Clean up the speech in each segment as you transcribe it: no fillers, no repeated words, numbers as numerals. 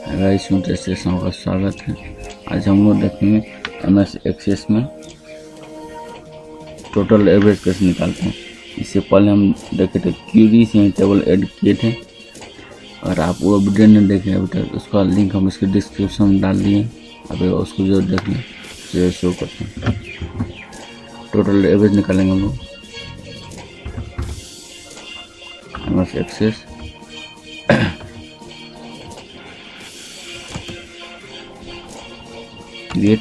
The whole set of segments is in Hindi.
गाइस का स्वागत है। आज हम लोग देखेंगे MS एक्सेस में टोटल एवरेज कैसे निकालते हैं। इससे पहले हम देखे थे क्यूरी से टेबल ऐड किए थे, और आप वो वीडियो नहीं देखे अभी तक, उसका लिंक हम इसके डिस्क्रिप्शन में डाल दिए। अभी उसको जो देख लें जो शो करते हैं। टोटल एवरेज निकालेंगे हम लोग MS एक्सेस। क्रिएट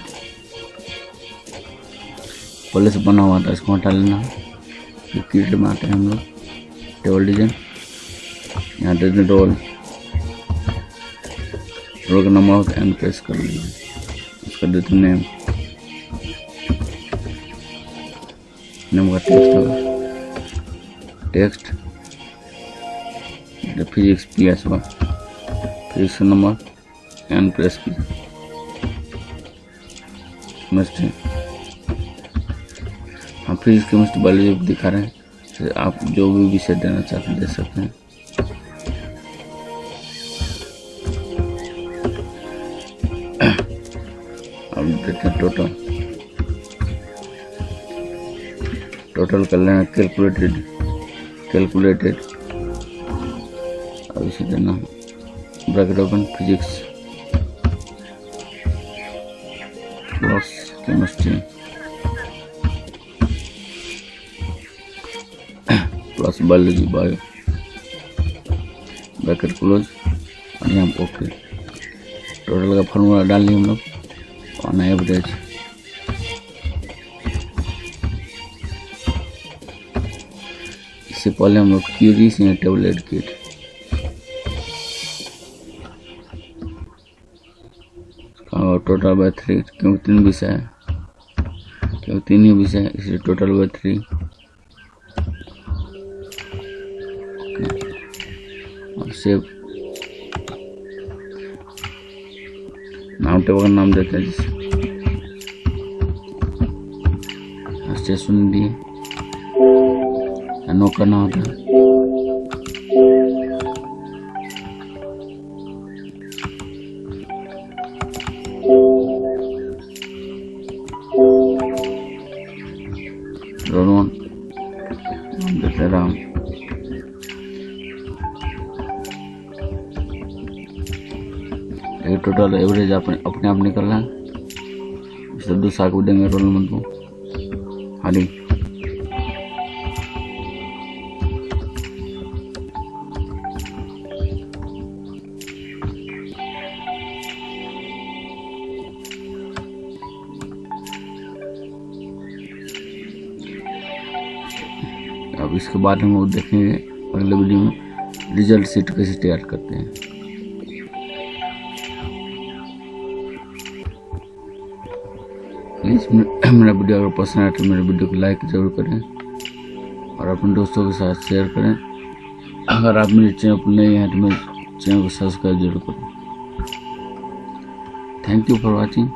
पहले से बना हुआ था, इसको हटा लेना। फिर क्रिएट में आते हैं हम लोग, टेबल डिजाइन, यहाँ दे दें रोल का नंबर एंड प्रेस कर लेंगे। उसका देते नेम का टेक्स्ट होगा, टेक्स्ट फिजिक्स PS हुआ, फिजिक्स का नंबर एंड प्रेस कीजिए। केमिस्ट्री, हम फिजिक्स केमिस्ट्री बायोलॉजी दिखा रहे हैं, आप जो भी विषय देना चाहते हैं दे सकते हैं। अब देते हैं टोटल कर लेना, कैलकुलेटेड। अब इसे देना bracket open, physics plus chemistry plus biology bio, bracket close, और यहाँ ओके। टोटल का फॉर्मूला डाल लिया हम लोग, ऑन एवरेज। इससे पहले हम लोग क्यूरी से टेबल ऐड किए थे। टोटल बाय 3, क्योंकि 3 विषय है, क्योंकि 3 ही विषय है, इसलिए टोटल बाय 3। और सेव, नाम टेबल का नाम देते हैं, जैसे सुन दिए नो करना होता है। रोल 1 देते राम, टोटल एवरेज अपने आप निकल रहा है। इसे दूसरा को देंगे रोल नंबर को हरी। अब इसके बाद हम लोग देखेंगे अगले वीडियो में रिजल्ट शीट कैसे तैयार करते हैं। प्लीज़ मेरा वीडियो अगर पसंद आए तो मेरे वीडियो को लाइक ज़रूर करें और अपने दोस्तों के साथ शेयर करें। अगर आप मेरे चैनल पर नए हैं तो मेरे चैनल को सब्सक्राइब जरूर करें। Thank you for watching.